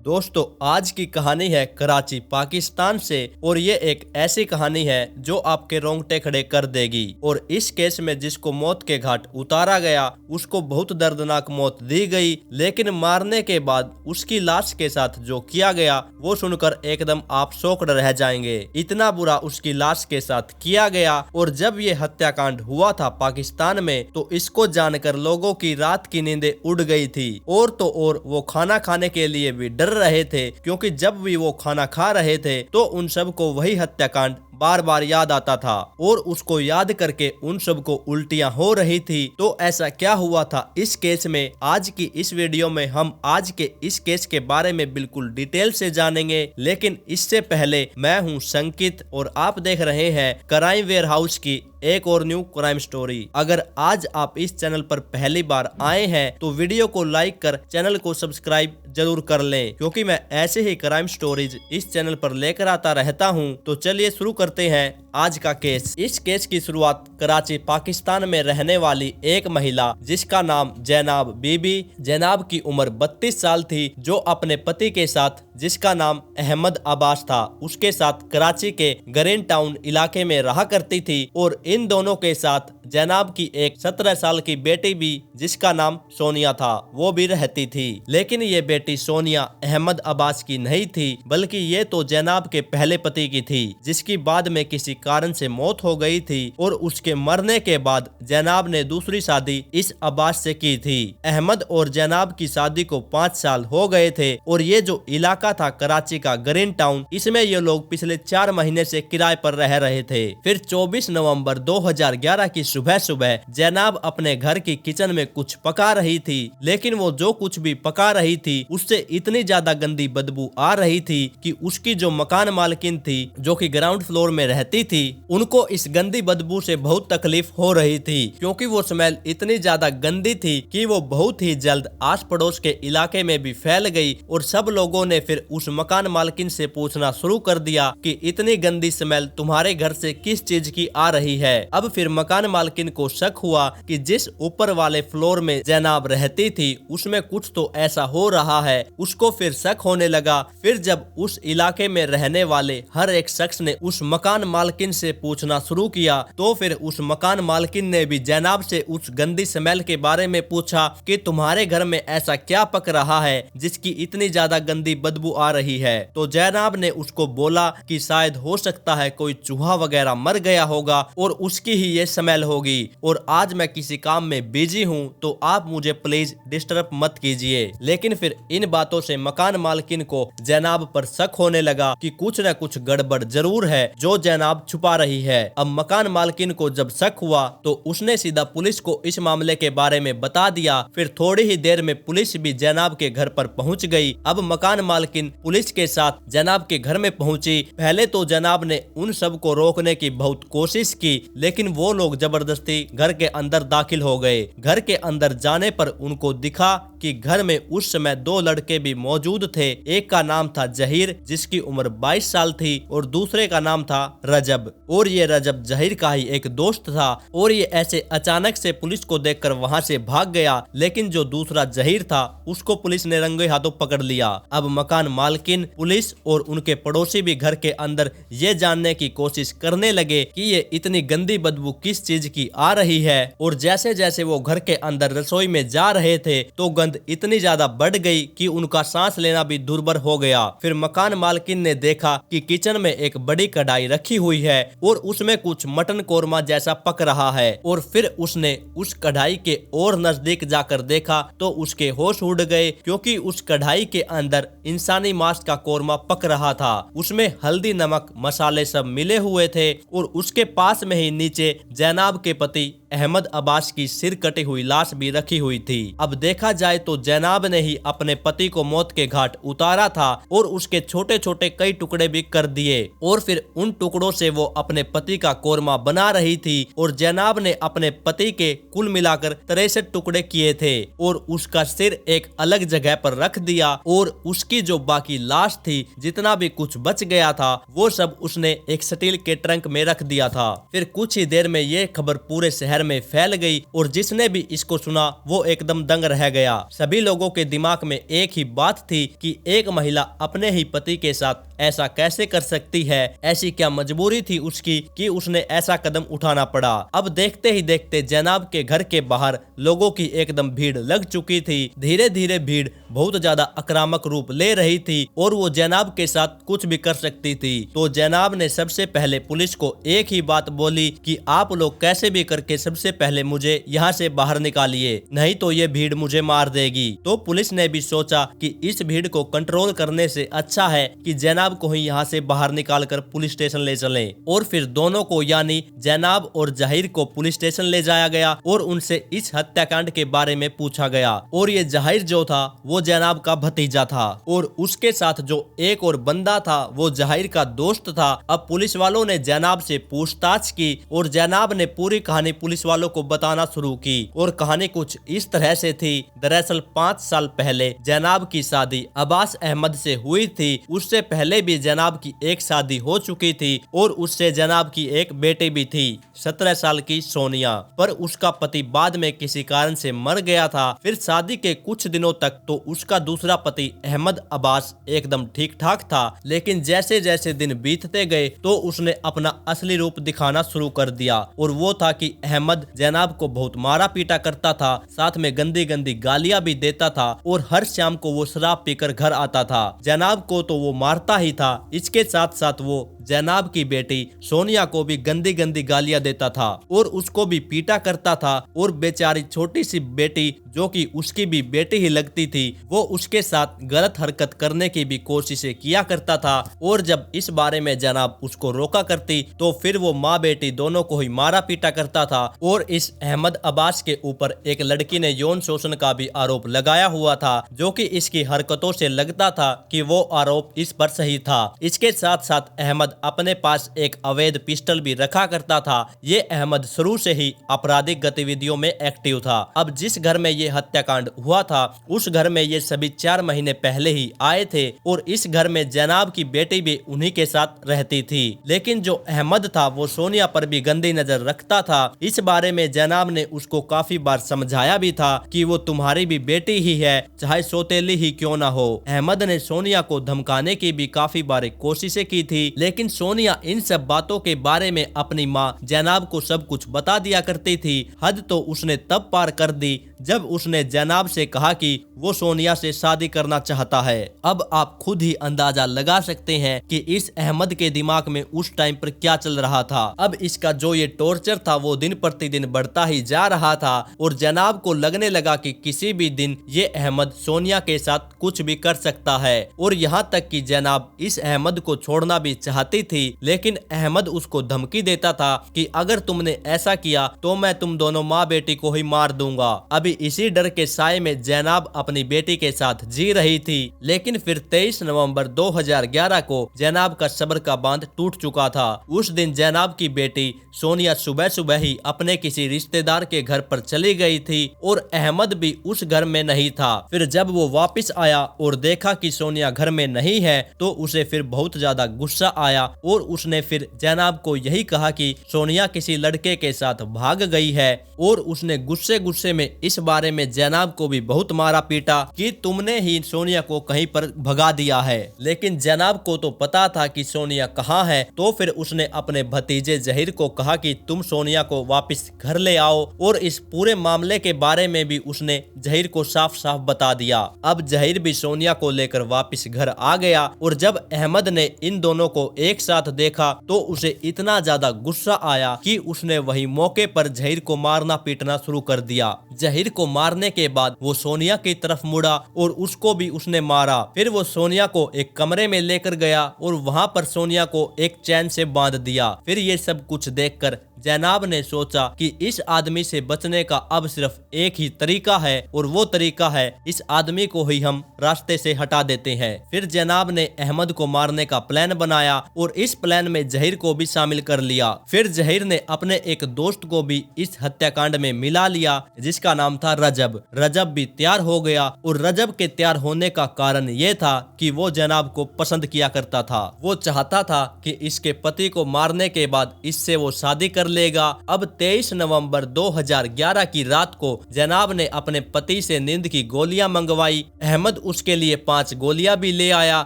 दोस्तों, आज की कहानी है कराची पाकिस्तान से और ये एक ऐसी कहानी है जो आपके रोंगटे खड़े कर देगी। और इस केस में जिसको मौत के घाट उतारा गया उसको बहुत दर्दनाक मौत दी गई, लेकिन मारने के बाद उसकी लाश के साथ जो किया गया वो सुनकर एकदम आप शॉक्ड रह जाएंगे। इतना बुरा उसकी लाश के साथ किया गया। और जब ये हत्याकांड हुआ था पाकिस्तान में तो इसको जानकर लोगों की रात की नींदें उड़ गई थी। और तो और वो खाना खाने के लिए भी डर रहे थे, क्योंकि जब भी वो खाना खा रहे थे तो उन सबको वही हत्याकांड बार बार याद आता था और उसको याद करके उन सबको उल्टियां हो रही थी। तो ऐसा क्या हुआ था इस केस में, आज की इस वीडियो में हम आज के इस केस के बारे में बिल्कुल डिटेल से जानेंगे। लेकिन इससे पहले मैं हूं संकित और आप देख रहे हैं क्राइम वेयर हाउस की एक और न्यू क्राइम स्टोरी। अगर आज आप इस चैनल पर पहली बार आए हैं तो वीडियो को लाइक कर चैनल को सब्सक्राइब जरूर कर लें, क्योंकि मैं ऐसे ही क्राइम स्टोरीज इस चैनल पर लेकर आता रहता हूं। तो चलिए शुरू करते हैं आज का केस। इस केस की शुरुआत कराची पाकिस्तान में रहने वाली एक महिला जिसका नाम जैनाब बीबी। जैनाब की उम्र 32 साल थी, जो अपने पति के साथ जिसका नाम अहमद अब्बास था उसके साथ कराची के ग्रीन टाउन इलाके में रहा करती थी। और इन दोनों के साथ जैनाब की एक 17 साल की बेटी भी जिसका नाम सोनिया था वो भी रहती थी। लेकिन ये बेटी सोनिया अहमद अब्बास की नहीं थी, बल्कि ये तो जैनाब के पहले पति की थी, जिसकी बाद में किसी कारण से मौत हो गई थी। और उसके मरने के बाद जैनाब ने दूसरी शादी इस अब्बास से की थी। अहमद और जैनाब की शादी को 5 साल हो गए थे। और ये जो इलाका था कराची का ग्रीन टाउन, इसमें ये लोग पिछले 4 महीने से किराए पर रह रहे थे। फिर 24 नवंबर 2011 की सुबह सुबह जैनाब अपने घर की किचन में कुछ पका रही थी, लेकिन वो जो कुछ भी पका रही थी उससे इतनी ज्यादा गंदी बदबू आ रही थी कि उसकी जो मकान मालकिन थी जो कि ग्राउंड फ्लोर में रहती थी, उनको इस गंदी बदबू से बहुत तकलीफ हो रही थी, क्योंकि वो स्मेल इतनी ज्यादा गंदी थी कि वो बहुत ही जल्द आस पड़ोस के इलाके में भी फैल गई। और सब लोगों ने फिर उस मकान मालकिन से पूछना शुरू कर दिया कि इतनी गंदी स्मेल तुम्हारे घर से किस चीज की आ रही है। अब फिर मकान मालकिन को शक हुआ कि जिस ऊपर वाले फ्लोर में जैनाब रहती थी उसमें कुछ तो ऐसा हो रहा है। उसको फिर शक होने लगा। फिर जब उस इलाके में रहने वाले हर एक शख्स ने उस मकान मालकिन से पूछना शुरू किया तो फिर उस मकान मालकिन ने भी जैनाब से उस गंदी स्मेल के बारे में पूछा कि तुम्हारे घर में ऐसा क्या पक रहा है जिसकी इतनी ज्यादा गंदी बदबू आ रही है। तो जैनाब ने उसको बोला कि शायद हो सकता है कोई चूहा वगैरह मर गया होगा और उसकी ही ये स्मेल होगी, और आज मैं किसी काम में बिजी हूँ तो आप मुझे प्लीज डिस्टर्ब मत कीजिए। लेकिन फिर इन बातों से मकान मालकिन को जैनाब पर शक होने लगा कि कुछ न कुछ गड़बड़ जरूर है जो जैनाब छुपा रही है। अब मकान मालकिन को जब शक हुआ तो उसने सीधा पुलिस को इस मामले के बारे में बता दिया। फिर थोड़ी ही देर में पुलिस भी जैनाब के घर पर पहुंच गई। अब मकान मालकिन पुलिस के साथ जैनाब के घर में पहुंची। पहले तो जैनाब ने उन सब को रोकने की बहुत कोशिश की, लेकिन वो लोग जबरदस्ती घर के अंदर दाखिल हो गए। घर के अंदर जाने पर उनको दिखा कि घर में उस समय 2 लड़के भी मौजूद थे। एक का नाम था जहीर जिसकी उम्र 22 साल थी और दूसरे का नाम था रजब। और ये रजब जहीर का ही एक दोस्त था। और ये ऐसे अचानक से पुलिस को देखकर वहां से भाग गया, लेकिन जो दूसरा जहीर था उसको पुलिस ने रंगे हाथों पकड़ लिया। अब मकान मालकिन, पुलिस और उनके पड़ोसी भी घर के अंदर ये जानने की कोशिश करने लगे कि ये इतनी गंदी बदबू किस चीज की आ रही है। और जैसे जैसे वो घर के अंदर रसोई में जा रहे थे तो गंद इतनी ज्यादा बढ़ गई कि उनका सांस लेना भी दुर्भर हो गया। फिर मकान मालकिन ने देखा कि किचन में एक बड़ी कढ़ाई रखी हुई है और उसमें कुछ मटन कोरमा जैसा पक रहा है। और फिर उसने उस कढ़ाई के और नजदीक जाकर देखा तो उसके होश उड़ गए, क्योंकि उस कढ़ाई के अंदर इंसानी मांस का कोरमा पक रहा था। उसमें हल्दी, नमक, मसाले सब मिले हुए थे। और उसके पास में ही नीचे जैनाब के पति अहमद अब्बास की सिर कटी हुई लाश भी रखी हुई थी। अब देखा जाए तो जैनाब ने ही अपने पति को मौत के घाट उतारा था और उसके छोटे छोटे कई टुकड़े भी कर दिए। और फिर उन टुकड़ों से वो अपने पति का कोरमा बना रही थी। और जैनाब ने अपने पति के कुल मिलाकर 63 टुकड़े किए थे और उसका सिर एक अलग जगह पर रख दिया। और उसकी जो बाकी लाश थी, जितना भी कुछ बच गया था, वो सब उसने एक स्टील के ट्रंक में रख दिया था। फिर कुछ ही देर में ये खबर पूरे शहर घर में फैल गई और जिसने भी इसको सुना वो एकदम दंग रह गया। सभी लोगों के दिमाग में एक ही बात थी कि एक महिला अपने ही पति के साथ ऐसा कैसे कर सकती है, ऐसी क्या मजबूरी थी उसकी कि उसने ऐसा कदम उठाना पड़ा। अब देखते ही देखते जैनाब के घर के बाहर लोगों की एकदम भीड़ लग चुकी थी। धीरे धीरे भीड़ बहुत ज्यादा आक्रामक रूप ले रही थी और वो जैनाब के साथ कुछ भी कर सकती थी। तो जैनाब ने सबसे पहले पुलिस को एक ही बात बोली कि आप लोग कैसे भी करके सबसे पहले मुझे यहाँ से बाहर निकालिए, नहीं तो ये भीड़ मुझे मार देगी। तो पुलिस ने भी सोचा कि इस भीड़ को कंट्रोल करने से अच्छा है कि जैनाब को ही यहाँ से बाहर निकालकर पुलिस स्टेशन ले चलें। और फिर दोनों को यानी जैनाब और जहीर को पुलिस स्टेशन ले जाया गया और उनसे इस हत्याकांड के बारे में पूछा गया। और ये जहीर जो था वो जैनाब का भतीजा था और उसके साथ जो एक और बंदा था वो जहीर का दोस्त था। अब पुलिस वालों ने जैनाब से पूछताछ की और जैनाब ने पूरी कहानी पुलिस वालों को बताना शुरू की। और कहानी कुछ इस तरह से थी। दरअसल 5 साल पहले जैनाब की शादी अब्बास अहमद से हुई थी। उससे पहले भी जनाब की एक शादी हो चुकी थी और उससे जनाब की एक बेटी भी थी, 17 साल की सोनिया। पर उसका पति बाद में किसी कारण से मर गया था। फिर शादी के कुछ दिनों तक तो उसका दूसरा पति अहमद अब्बास एकदम ठीक ठाक था, लेकिन जैसे जैसे दिन बीतते गए तो उसने अपना असली रूप दिखाना शुरू कर दिया। और वो था कि अहमद जनाब को बहुत मारा पीटा करता था, साथ में गंदी गंदी गालियां भी देता था और हर शाम को वो शराब पीकर घर आता था। जनाब को तो वो मारता ही था, इसके साथ साथ वो जैनाब की बेटी सोनिया को भी गंदी गंदी गालियां देता था और उसको भी पीटा करता था। और बेचारी छोटी सी बेटी जो कि उसकी भी बेटी ही लगती थी, वो उसके साथ गलत हरकत करने की भी कोशिशें किया करता था। और जब इस बारे में जनाब उसको रोका करती तो फिर वो माँ बेटी दोनों को ही मारा पीटा करता था। और इस अहमद अब्बास के ऊपर एक लड़की ने यौन शोषण का भी आरोप लगाया हुआ था, जो कि इसकी हरकतों से लगता था कि वो आरोप इस पर सही था। इसके साथ साथ अहमद अपने पास एक अवैध पिस्टल भी रखा करता था। ये अहमद शुरू से ही आपराधिक गतिविधियों में एक्टिव था। अब जिस घर में ये हत्याकांड हुआ था उस घर में ये सभी 4 महीने पहले ही आए थे और इस घर में जनाब की बेटी भी उन्हीं के साथ रहती थी। लेकिन जो अहमद था वो सोनिया पर भी गंदी नजर रखता था। इस बारे में जनाब ने उसको काफी बार समझाया भी था कि वो तुम्हारी भी बेटी ही है, चाहे सौतेली ही क्यों ना हो। अहमद ने सोनिया को धमकाने की भी काफी बार कोशिशें की थी, लेकिन सोनिया इन सब बातों के बारे में अपनी माँ जैनाब को सब कुछ बता दिया करती थी। हद तो उसने तब पार कर दी जब उसने जैनाब से कहा कि वो सोनिया से शादी करना चाहता है। अब आप खुद ही अंदाजा लगा सकते हैं कि इस अहमद के दिमाग में उस टाइम पर क्या चल रहा था। अब इसका जो ये टॉर्चर था वो दिन प्रतिदिन बढ़ता ही जा रहा था और जनाब को लगने लगा कि किसी भी दिन ये अहमद सोनिया के साथ कुछ भी कर सकता है। और यहाँ तक कि जनाब इस अहमद को छोड़ना भी चाहती थी, लेकिन अहमद उसको धमकी देता था कि अगर तुमने ऐसा किया तो मैं तुम दोनों माँ बेटी को ही मार दूंगा। अभी इसी डर के साए में जैनाब अपनी बेटी के साथ जी रही थी। लेकिन फिर 23 नवंबर 2011 को जैनाब का सब्र का बांध टूट चुका था। उस दिन जैनाब की बेटी सोनिया सुबह सुबह ही अपने किसी रिश्तेदार के घर पर चली गई थी और अहमद भी उस घर में नहीं था। फिर जब वो वापस आया और देखा कि सोनिया घर में नहीं है तो उसे फिर बहुत ज्यादा गुस्सा आया और उसने फिर जैनाब को यही कहा कि सोनिया किसी लड़के के साथ भाग गई है। और उसने गुस्से गुस्से में इस बारे में जैनाब को भी बहुत मारा पीटा कि तुमने ही सोनिया को कहीं पर भगा दिया है। लेकिन जैनाब को तो पता था कि सोनिया कहाँ है, तो फिर उसने अपने भतीजे जहीर को कहा कि तुम सोनिया को वापस घर ले आओ। और इस पूरे मामले के बारे में भी उसने जहीर को साफ साफ बता दिया। अब जहीर भी सोनिया को लेकर वापस घर आ गया और जब अहमद ने इन दोनों को एक साथ देखा तो उसे इतना ज्यादा गुस्सा आया कि उसने वही मौके पर जहीर को मारना पीटना शुरू कर दिया। जहीर को मारने के बाद वो सोनिया की तरफ मुड़ा और उसको भी उसने मारा। फिर वो सोनिया को एक कमरे में लेकर गया और वहां पर सोनिया को एक चैन से बांध दिया। फिर ये सब कुछ देखकर जैनाब ने सोचा कि इस आदमी से बचने का अब सिर्फ एक ही तरीका है और वो तरीका है इस आदमी को ही हम रास्ते से हटा देते हैं। फिर जैनाब ने अहमद को मारने का प्लान बनाया और इस प्लान में जहीर को भी शामिल कर लिया। फिर जहीर ने अपने एक दोस्त को भी इस हत्याकांड में मिला लिया जिसका नाम नाम था रजब। रजब भी तैयार हो गया और रजब के तैयार होने का कारण ये था कि वो जनाब को पसंद किया करता था। वो चाहता था कि इसके पति को मारने के बाद इससे वो शादी कर लेगा। अब 23 नवंबर 2011 की रात को जनाब ने अपने पति से नींद की गोलियां मंगवाई। अहमद उसके लिए 5 गोलियां भी ले आया,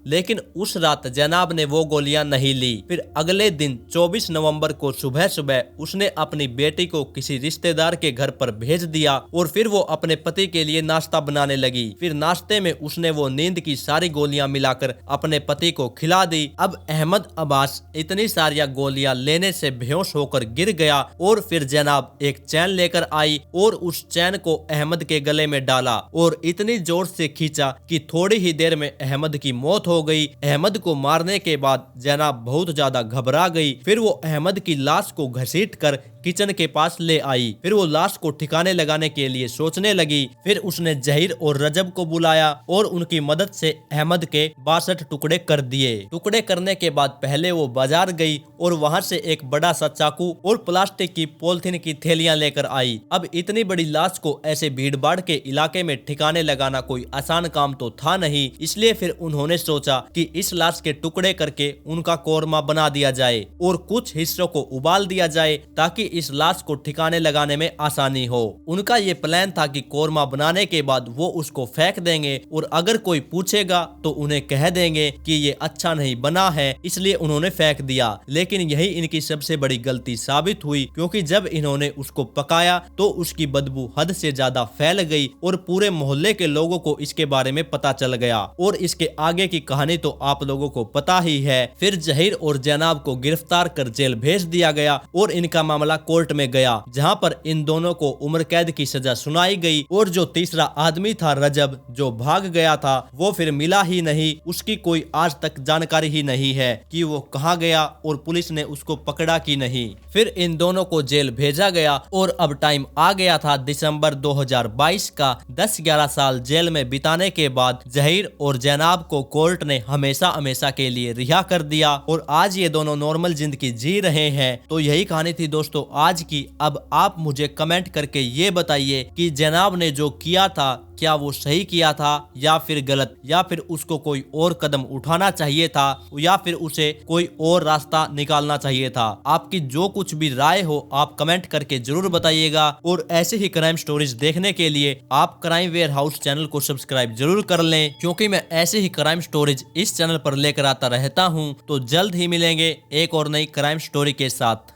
लेकिन उस रात जनाब ने वो गोलियां नहीं ली। फिर अगले दिन 24 नवंबर को सुबह सुबह उसने अपनी बेटी को किसी रिश्तेदार के घर पर भेज दिया और फिर वो अपने पति के लिए नाश्ता बनाने लगी। फिर नाश्ते में उसने वो नींद की सारी गोलियां मिलाकर अपने पति को खिला दी। अब अहमद अब्बास इतनी सारी गोलियां लेने से बेहोश होकर गिर गया और फिर जनाब एक चैन लेकर आई और उस चैन को अहमद के गले में डाला और इतनी जोर से खींचा कि थोड़ी ही देर में अहमद की मौत हो गई। अहमद को मारने के बाद जनाब बहुत ज्यादा घबरा गई। फिर वो अहमद की लाश को घसीटकर किचन के पास ले आई। फिर वो लाश को ठिकाने लगाने के लिए सोचने लगी। फिर उसने जहीर और रजब को बुलाया और उनकी मदद से अहमद के 62 टुकड़े कर दिए। टुकड़े करने के बाद पहले वो बाजार गई और वहां से एक बड़ा सा चाकू और प्लास्टिक की पॉलिथीन की थैलियां लेकर आई। अब इतनी बड़ी लाश को ऐसे भीड़ भाड़ के इलाके में ठिकाने लगाना कोई आसान काम तो था नहीं, इसलिए फिर उन्होंने सोचा कि इस लाश के टुकड़े करके उनका कोरमा बना दिया जाए और कुछ हिस्सों को उबाल दिया जाए ताकि इस लाश को ठिकाने लगाने में आसानी हो। उनका ये प्लान था कि कोरमा बनाने के बाद वो उसको फेंक देंगे और अगर कोई पूछेगा तो उन्हें कह देंगे कि ये अच्छा नहीं बना है, इसलिए उन्होंने फेंक दिया। लेकिन यही इनकी सबसे बड़ी गलती साबित हुई, क्योंकि जब इन्होंने उसको पकाया तो उसकी बदबू हद से ज्यादा फैल गई और पूरे मोहल्ले के लोगों को इसके बारे में पता चल गया। और इसके आगे की कहानी तो आप लोगों को पता ही है। फिर जहीर और जनाब को गिरफ्तार कर जेल भेज दिया गया और इनका मामला कोर्ट में गया, जहां पर इन दोनों को उम्र कैद की सजा सुनाई गई। और जो तीसरा आदमी था रजब, जो भाग गया था, वो फिर मिला ही नहीं। उसकी कोई आज तक जानकारी ही नहीं है कि वो कहां गया और पुलिस ने उसको पकड़ा कि नहीं। फिर इन दोनों को जेल भेजा गया और अब टाइम आ गया था दिसंबर 2022 का। 10-11 साल जेल में बिताने के बाद जहीर और जनाब को कोर्ट ने हमेशा हमेशा के लिए रिहा कर दिया और आज ये दोनों नॉर्मल जिंदगी जी रहे हैं। तो यही कहानी थी दोस्तों आज की। अब आप मुझे कमेंट करके ये बताइए कि जनाब ने जो किया था क्या वो सही किया था या फिर गलत, या फिर उसको कोई और कदम उठाना चाहिए था, या फिर उसे कोई और रास्ता निकालना चाहिए था। आपकी जो कुछ भी राय हो आप कमेंट करके जरूर बताइएगा। और ऐसे ही क्राइम स्टोरीज देखने के लिए आप क्राइम वेयर हाउस चैनल को सब्सक्राइब जरूर कर लें, क्योंकि मैं ऐसे ही क्राइम स्टोरीज इस चैनल पर लेकर आता रहता हूँ। तो जल्द ही मिलेंगे एक और नई क्राइम स्टोरी के साथ।